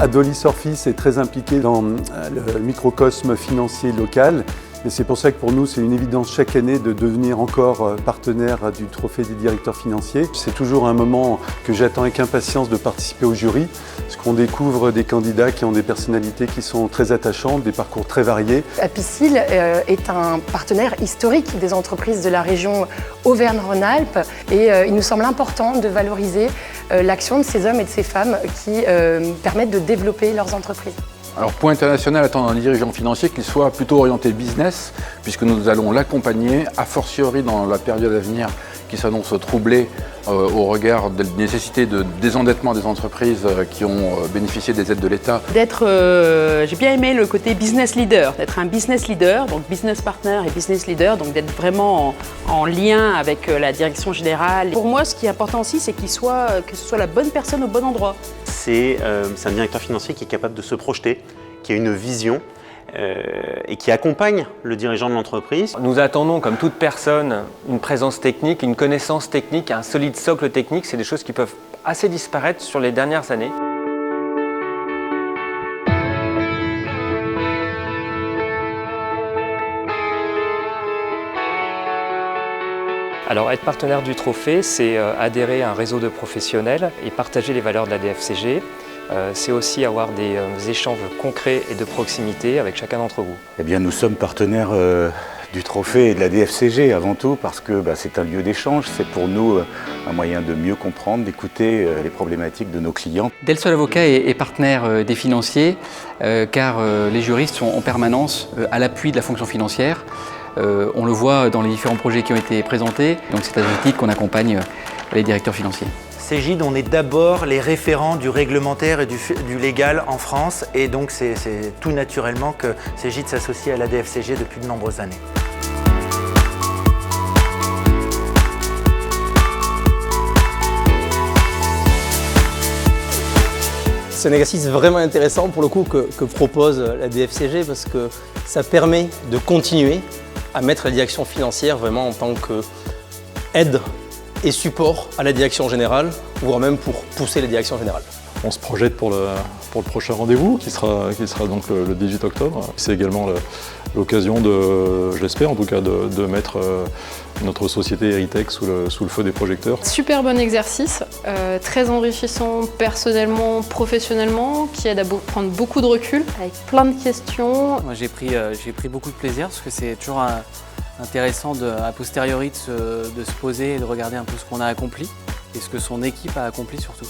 Adolis Orphis est très impliqué dans le microcosme financier local. Et c'est pour ça que pour nous, c'est une évidence chaque année de devenir encore partenaire du Trophée des directeurs financiers. C'est toujours un moment que j'attends avec impatience de participer au jury, parce qu'on découvre des candidats qui ont des personnalités qui sont très attachantes, des parcours très variés. Apicil est un partenaire historique des entreprises de la région Auvergne-Rhône-Alpes et il nous semble important de valoriser l'action de ces hommes et de ces femmes qui permettent de développer leurs entreprises. Alors Point International attend un dirigeant financier qu'il soit plutôt orienté business, puisque nous allons l'accompagner, a fortiori dans la période à venir qui s'annonce troublée au regard de la nécessité de désendettement des entreprises qui ont bénéficié des aides de l'État. J'ai bien aimé le côté business leader, d'être un business leader, donc business partner et business leader, donc d'être vraiment en lien avec la direction générale. Pour moi, ce qui est important aussi, c'est que ce soit la bonne personne au bon endroit. C'est un directeur financier qui est capable de se projeter, qui a une vision et qui accompagne le dirigeant de l'entreprise. Nous attendons, comme toute personne, une présence technique, une connaissance technique, un solide socle technique. C'est des choses qui peuvent assez disparaître sur les dernières années. Alors être partenaire du Trophée, c'est adhérer à un réseau de professionnels et partager les valeurs de la DFCG. C'est aussi avoir des échanges concrets et de proximité avec chacun d'entre vous. Eh bien, nous sommes partenaires du Trophée et de la DFCG avant tout parce que c'est un lieu d'échange. C'est pour nous un moyen de mieux comprendre, d'écouter les problématiques de nos clients. Del Sol Avocat est partenaire des financiers car les juristes sont en permanence à l'appui de la fonction financière. On le voit dans les différents projets qui ont été présentés, donc c'est à ce titre qu'on accompagne les directeurs financiers. Cegid, on est d'abord les référents du réglementaire et du légal en France et donc c'est tout naturellement que Cegid s'associe à la DFCG depuis de nombreuses années. C'est un exercice vraiment intéressant pour le coup que propose la DFCG parce que ça permet de continuer à mettre la direction financière vraiment en tant qu'aide et support à la direction générale, voire même pour pousser la direction générale. On se projette pour le prochain rendez-vous qui sera donc le 18 octobre. C'est également l'occasion je l'espère en tout cas, de mettre notre société Heritech sous le feu des projecteurs. Super bon exercice, très enrichissant personnellement, professionnellement, qui aide à prendre beaucoup de recul, avec plein de questions. Moi, j'ai pris beaucoup de plaisir parce que c'est toujours intéressant a posteriori de se poser et de regarder un peu ce qu'on a accompli et ce que son équipe a accompli surtout.